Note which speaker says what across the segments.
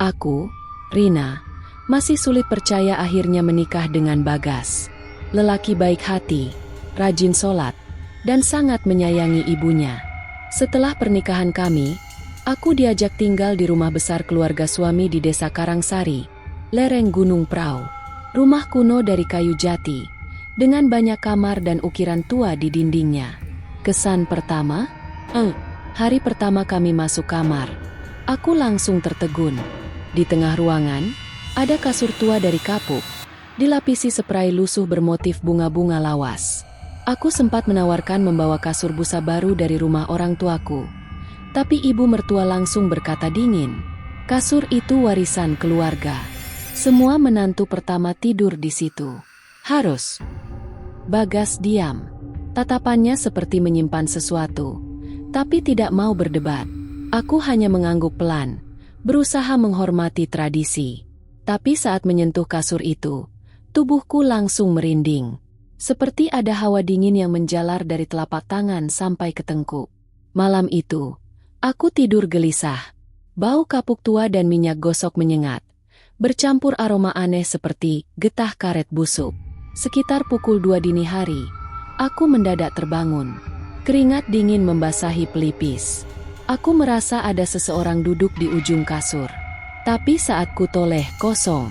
Speaker 1: Aku, Rina, masih sulit percaya akhirnya menikah dengan Bagas. Lelaki baik hati, rajin sholat, dan sangat menyayangi ibunya. Setelah pernikahan kami, aku diajak tinggal di rumah besar keluarga suami di Desa Karangsari, lereng Gunung Prau. Rumah kuno dari kayu jati, dengan banyak kamar dan ukiran tua di dindingnya. Kesan pertama? Hari pertama kami masuk kamar, aku langsung tertegun. Di tengah ruangan, ada kasur tua dari kapuk, dilapisi spray lusuh bermotif bunga-bunga lawas. Aku sempat menawarkan membawa kasur busa baru dari rumah orang tuaku. Tapi ibu mertua langsung berkata dingin, kasur itu warisan keluarga. Semua menantu pertama tidur di situ. Harus. Bagas diam. Tatapannya seperti menyimpan sesuatu, tapi tidak mau berdebat. Aku hanya mengangguk pelan, berusaha menghormati tradisi. Tapi saat menyentuh kasur itu, tubuhku langsung merinding. Seperti ada hawa dingin yang menjalar dari telapak tangan sampai ke tengkuk. Malam itu, aku tidur gelisah. Bau kapuk tua dan minyak gosok menyengat, bercampur aroma aneh seperti getah karet busuk. Sekitar pukul 2 dini hari, aku mendadak terbangun. Keringat dingin membasahi pelipis. Aku merasa ada seseorang duduk di ujung kasur. Tapi saat kutoleh kosong,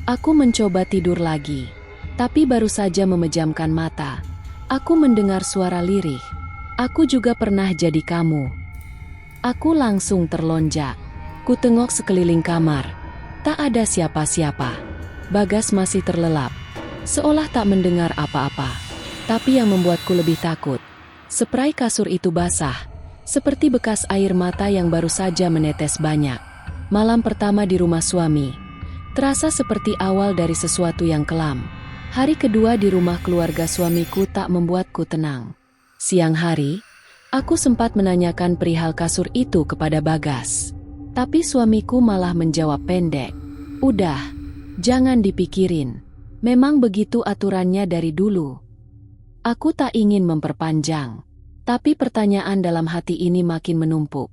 Speaker 1: aku mencoba tidur lagi. Tapi baru saja memejamkan mata, aku mendengar suara lirih. Aku juga pernah jadi kamu. Aku langsung terlonjak. Kutengok sekeliling kamar. Tak ada siapa-siapa. Bagas masih terlelap, seolah tak mendengar apa-apa. Tapi yang membuatku lebih takut, spray kasur itu basah, seperti bekas air mata yang baru saja menetes banyak. Malam pertama di rumah suami, terasa seperti awal dari sesuatu yang kelam. Hari kedua di rumah keluarga suamiku tak membuatku tenang. Siang hari, aku sempat menanyakan perihal kasur itu kepada Bagas. Tapi suamiku malah menjawab pendek, "Udah, jangan dipikirin. Memang begitu aturannya dari dulu." Aku tak ingin memperpanjang. Tapi pertanyaan dalam hati ini makin menumpuk.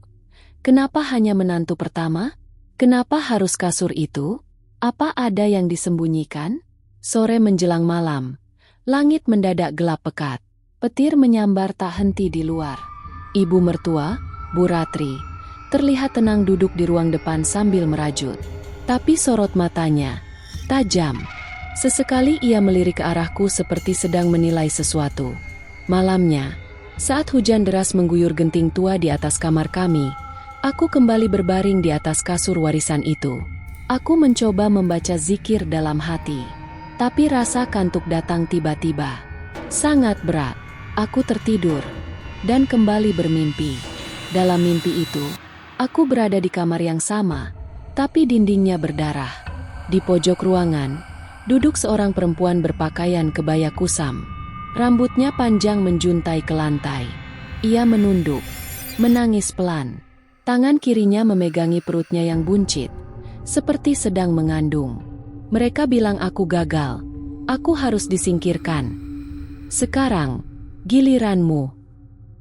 Speaker 1: Kenapa hanya menantu pertama? Kenapa harus kasur itu? Apa ada yang disembunyikan? Sore menjelang malam, langit mendadak gelap pekat. Petir menyambar tak henti di luar. Ibu mertua, Bu Ratri, terlihat tenang duduk di ruang depan sambil merajut. Tapi sorot matanya tajam. Sesekali ia melirik ke arahku seperti sedang menilai sesuatu. Malamnya, saat hujan deras mengguyur genting tua di atas kamar kami, aku kembali berbaring di atas kasur warisan itu. Aku mencoba membaca zikir dalam hati. Tapi rasa kantuk datang tiba-tiba. Sangat berat. Aku tertidur dan kembali bermimpi. Dalam mimpi itu, aku berada di kamar yang sama, tapi dindingnya berdarah. Di pojok ruangan, duduk seorang perempuan berpakaian kebaya kusam. Rambutnya panjang menjuntai ke lantai. Ia menunduk, menangis pelan. Tangan kirinya memegangi perutnya yang buncit, seperti sedang mengandung. Mereka bilang aku gagal. Aku harus disingkirkan. Sekarang, giliranmu.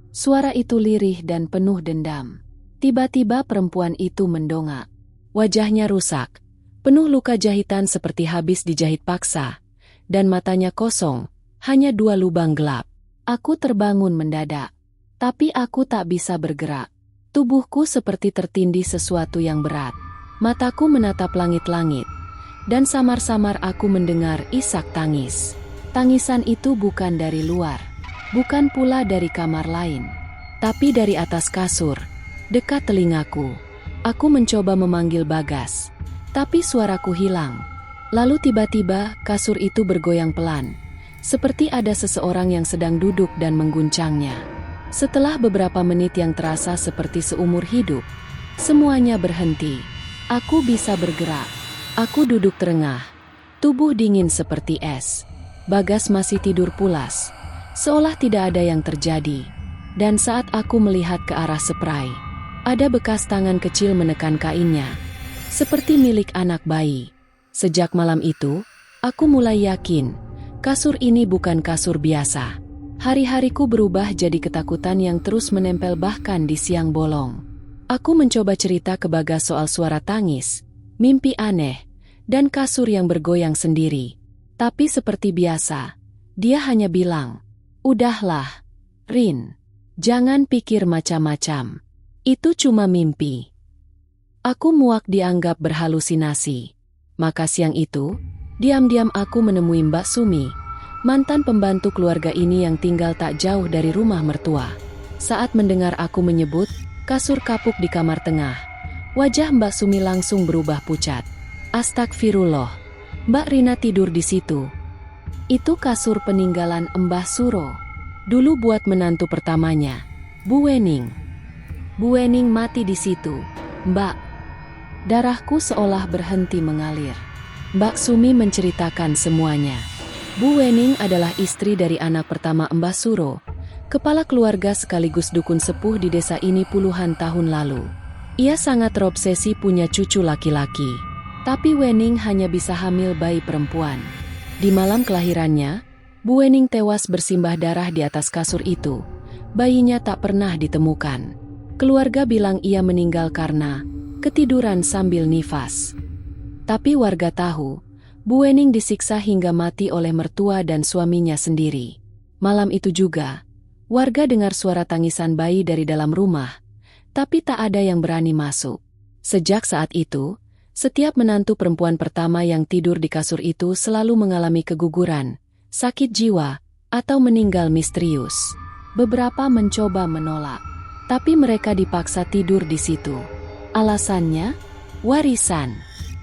Speaker 1: Suara itu lirih dan penuh dendam. Tiba-tiba perempuan itu mendongak. Wajahnya rusak, penuh luka jahitan seperti habis dijahit paksa, dan matanya kosong, hanya 2 lubang gelap. Aku terbangun mendadak, tapi aku tak bisa bergerak. Tubuhku seperti tertindih sesuatu yang berat. Mataku menatap langit-langit, dan samar-samar aku mendengar isak tangis. Tangisan itu bukan dari luar, bukan pula dari kamar lain, tapi dari atas kasur, dekat telingaku. Aku mencoba memanggil Bagas, tapi suaraku hilang. Lalu tiba-tiba kasur itu bergoyang pelan, seperti ada seseorang yang sedang duduk dan mengguncangnya. Setelah beberapa menit yang terasa seperti seumur hidup, semuanya berhenti. Aku bisa bergerak. Aku duduk terengah, tubuh dingin seperti es. Bagas masih tidur pulas, seolah tidak ada yang terjadi. Dan saat aku melihat ke arah spray, ada bekas tangan kecil menekan kainnya, seperti milik anak bayi. Sejak malam itu, aku mulai yakin kasur ini bukan kasur biasa. Hari-hariku berubah jadi ketakutan yang terus menempel bahkan di siang bolong. Aku mencoba cerita ke Bagas soal suara tangis, mimpi aneh, dan kasur yang bergoyang sendiri. Tapi seperti biasa, dia hanya bilang, "Udahlah, Rin. Jangan pikir macam-macam. Itu cuma mimpi." Aku muak dianggap berhalusinasi. Maka siang itu, diam-diam aku menemui Mbak Sumi, mantan pembantu keluarga ini yang tinggal tak jauh dari rumah mertua. Saat mendengar aku menyebut kasur kapuk di kamar tengah, wajah Mbak Sumi langsung berubah pucat. "Astagfirullah. Mbak Rina tidur di situ. Itu kasur peninggalan Mbah Suro. Dulu buat menantu pertamanya, Bu Wening. Bu Wening mati di situ, Mbak." Darahku seolah berhenti mengalir. Mbak Sumi menceritakan semuanya. Bu Wening adalah istri dari anak pertama Mbah Suro, kepala keluarga sekaligus dukun sepuh di desa ini puluhan tahun lalu. Ia sangat terobsesi punya cucu laki-laki. Tapi Wening hanya bisa hamil bayi perempuan. Di malam kelahirannya, Bu Wening tewas bersimbah darah di atas kasur itu. Bayinya tak pernah ditemukan. Keluarga bilang ia meninggal karena ketiduran sambil nifas. Tapi warga tahu, Bu Wening disiksa hingga mati oleh mertua dan suaminya sendiri. Malam itu juga, warga dengar suara tangisan bayi dari dalam rumah, tapi tak ada yang berani masuk. Sejak saat itu, setiap menantu perempuan pertama yang tidur di kasur itu selalu mengalami keguguran, sakit jiwa, atau meninggal misterius. Beberapa mencoba menolak, tapi mereka dipaksa tidur di situ. Alasannya, warisan.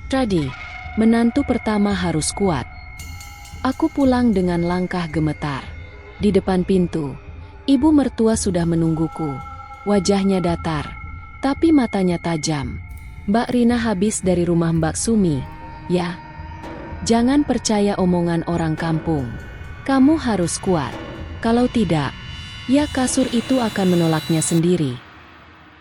Speaker 1: Jadi, menantu pertama harus kuat. Aku pulang dengan langkah gemetar. Di depan pintu, ibu mertua sudah menungguku. Wajahnya datar, tapi matanya tajam. "Mbak Rina habis dari rumah Mbak Sumi, ya? Jangan percaya omongan orang kampung. Kamu harus kuat. Kalau tidak, ya kasur itu akan menolaknya sendiri."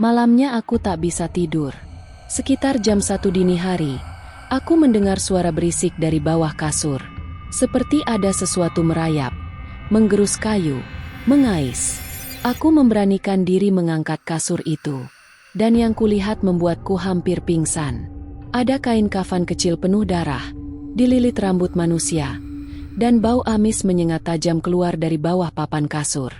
Speaker 1: Malamnya aku tak bisa tidur. Sekitar jam 1 dini hari, aku mendengar suara berisik dari bawah kasur. Seperti ada sesuatu merayap, menggerus kayu, mengais. Aku memberanikan diri mengangkat kasur itu. Dan yang kulihat membuatku hampir pingsan. Ada kain kafan kecil penuh darah, dililit rambut manusia, dan bau amis menyengat tajam keluar dari bawah papan kasur.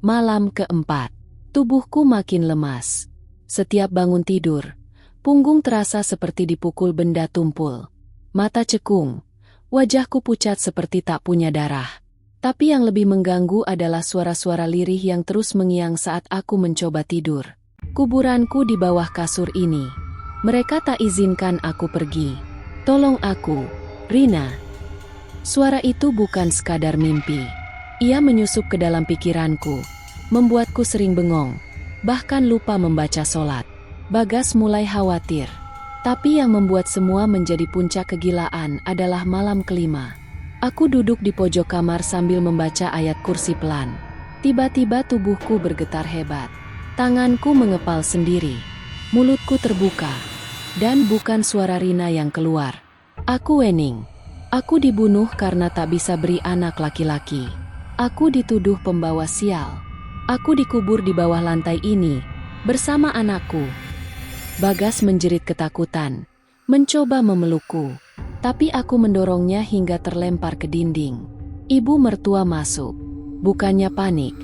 Speaker 1: Malam keempat, tubuhku makin lemas. Setiap bangun tidur, punggung terasa seperti dipukul benda tumpul. Mata cekung, wajahku pucat seperti tak punya darah. Tapi yang lebih mengganggu adalah suara-suara lirih yang terus mengiang saat aku mencoba tidur. Kuburanku di bawah kasur ini. Mereka tak izinkan aku pergi. "Tolong aku, Rina." Suara itu bukan sekadar mimpi. Ia menyusup ke dalam pikiranku, membuatku sering bengong, bahkan lupa membaca sholat. Bagas mulai khawatir. Tapi yang membuat semua menjadi puncak kegilaan adalah malam kelima. Aku duduk di pojok kamar sambil membaca ayat kursi pelan. Tiba-tiba tubuhku bergetar hebat. Tanganku mengepal sendiri, mulutku terbuka, dan bukan suara Rina yang keluar. "Aku Wening. Aku dibunuh karena tak bisa beri anak laki-laki. Aku dituduh pembawa sial. Aku dikubur di bawah lantai ini, bersama anakku." Bagas menjerit ketakutan, mencoba memelukku, tapi aku mendorongnya hingga terlempar ke dinding. Ibu mertua masuk. Bukannya panik.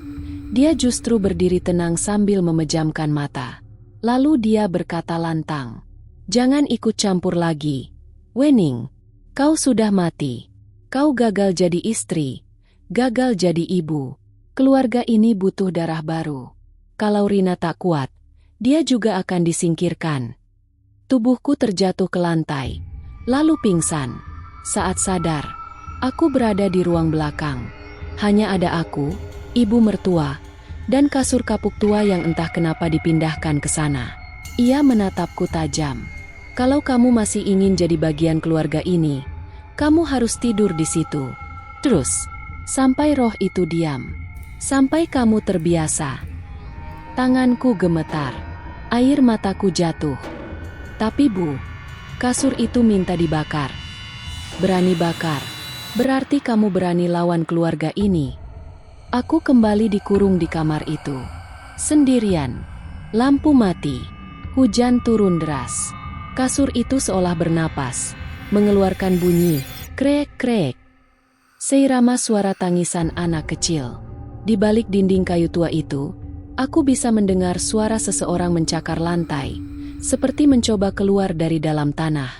Speaker 1: Dia justru berdiri tenang sambil memejamkan mata. Lalu dia berkata lantang, "Jangan ikut campur lagi. Wening, kau sudah mati. Kau gagal jadi istri, gagal jadi ibu. Keluarga ini butuh darah baru. Kalau Rina tak kuat, dia juga akan disingkirkan." Tubuhku terjatuh ke lantai, lalu pingsan. Saat sadar, aku berada di ruang belakang. Hanya ada aku, ibu mertua, dan kasur kapuk tua yang entah kenapa dipindahkan ke sana. Ia menatapku tajam. "Kalau kamu masih ingin jadi bagian keluarga ini, kamu harus tidur di situ. Terus, sampai roh itu diam. Sampai kamu terbiasa." Tanganku gemetar. Air mataku jatuh. "Tapi Bu, kasur itu minta dibakar." "Berani bakar? Berarti kamu berani lawan keluarga ini." Aku kembali dikurung di kamar itu. Sendirian. Lampu mati. Hujan turun deras. Kasur itu seolah bernapas, mengeluarkan bunyi, krek-krek. Seirama suara tangisan anak kecil. Di balik dinding kayu tua itu, aku bisa mendengar suara seseorang mencakar lantai, seperti mencoba keluar dari dalam tanah.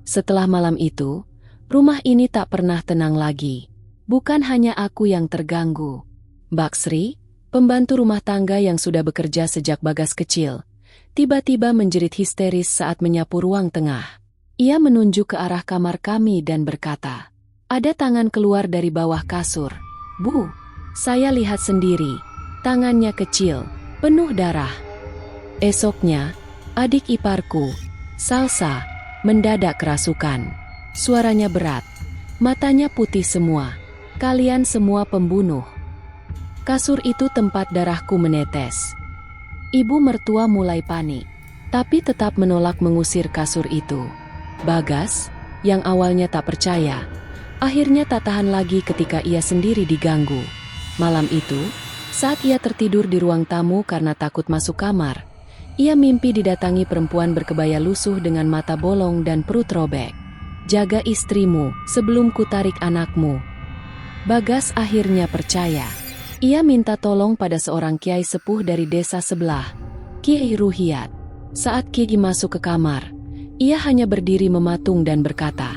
Speaker 1: Setelah malam itu, rumah ini tak pernah tenang lagi. Bukan hanya aku yang terganggu. Mbak Sri, pembantu rumah tangga yang sudah bekerja sejak Bagas kecil, tiba-tiba menjerit histeris saat menyapu ruang tengah. Ia menunjuk ke arah kamar kami dan berkata, "Ada tangan keluar dari bawah kasur." "Bu, saya lihat sendiri. Tangannya kecil, penuh darah." Esoknya, adik iparku, Salsa, mendadak kerasukan. Suaranya berat, matanya putih semua. "Kalian semua pembunuh." Kasur itu tempat darahku menetes. Ibu mertua mulai panik, tapi tetap menolak mengusir kasur itu. Bagas, yang awalnya tak percaya, akhirnya tak tahan lagi ketika ia sendiri diganggu. Malam itu, saat ia tertidur di ruang tamu karena takut masuk kamar, ia mimpi didatangi perempuan berkebaya lusuh dengan mata bolong dan perut robek. "Jaga istrimu sebelum kutarik anakmu." Bagas akhirnya percaya. Ia minta tolong pada seorang kiai sepuh dari desa sebelah, Kiai Ruhiat. Saat Kiai masuk ke kamar, ia hanya berdiri mematung dan berkata,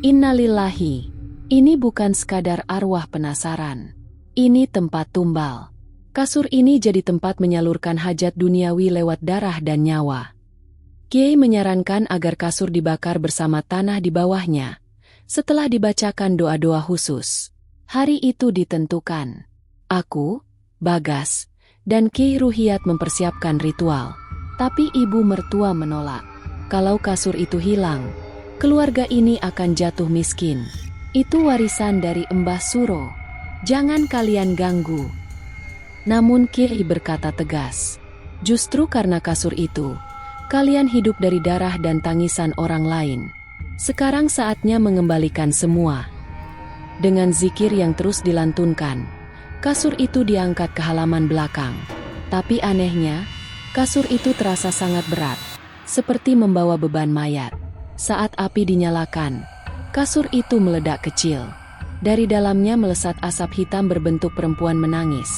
Speaker 1: "Innalillahi, ini bukan sekadar arwah penasaran. Ini tempat tumbal." Kasur ini jadi tempat menyalurkan hajat duniawi lewat darah dan nyawa. Kiai menyarankan agar kasur dibakar bersama tanah di bawahnya. Setelah dibacakan doa-doa khusus, hari itu ditentukan. Aku, Bagas, dan Kiai Ruhiat mempersiapkan ritual. Tapi ibu mertua menolak. Kalau kasur itu hilang, keluarga ini akan jatuh miskin. Itu warisan dari Mbah Suro. Jangan kalian ganggu. Namun Kiai berkata tegas, "Justru karena kasur itu, kalian hidup dari darah dan tangisan orang lain. Sekarang saatnya mengembalikan semua." Dengan zikir yang terus dilantunkan, kasur itu diangkat ke halaman belakang. Tapi anehnya, kasur itu terasa sangat berat, seperti membawa beban mayat. Saat api dinyalakan, kasur itu meledak kecil. Dari dalamnya melesat asap hitam berbentuk perempuan menangis,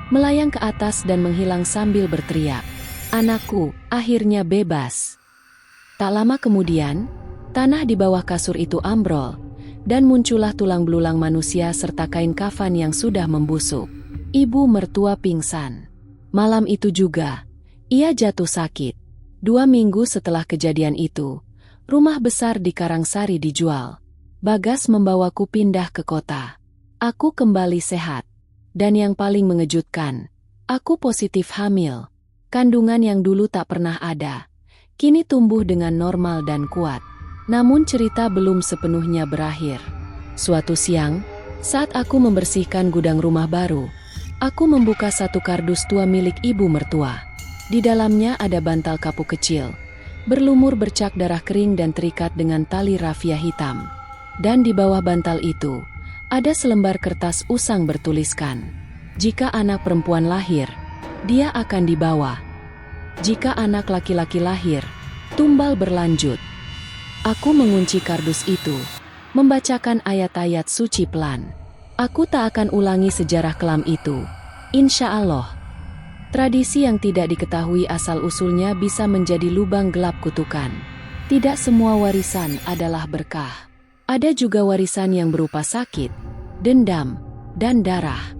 Speaker 1: melayang ke atas dan menghilang sambil berteriak, "Anakku, akhirnya bebas." Tak lama kemudian, tanah di bawah kasur itu ambrol, dan muncullah tulang belulang manusia serta kain kafan yang sudah membusuk. Ibu mertua pingsan. Malam itu juga, ia jatuh sakit. 2 minggu setelah kejadian itu, rumah besar di Karangsari dijual. Bagas membawaku pindah ke kota. Aku kembali sehat. Dan yang paling mengejutkan, aku positif hamil. Kandungan yang dulu tak pernah ada, kini tumbuh dengan normal dan kuat. Namun cerita belum sepenuhnya berakhir. Suatu siang, saat aku membersihkan gudang rumah baru, aku membuka satu kardus tua milik ibu mertua. Di dalamnya ada bantal kapuk kecil, berlumur bercak darah kering dan terikat dengan tali rafia hitam. Dan di bawah bantal itu, ada selembar kertas usang bertuliskan, "Jika anak perempuan lahir, dia akan dibawa. Jika anak laki-laki lahir, tumbal berlanjut." Aku mengunci kardus itu, membacakan ayat-ayat suci pelan. Aku tak akan ulangi sejarah kelam itu, insya Allah. Tradisi yang tidak diketahui asal-usulnya bisa menjadi lubang gelap kutukan. Tidak semua warisan adalah berkah. Ada juga warisan yang berupa sakit, dendam, dan darah.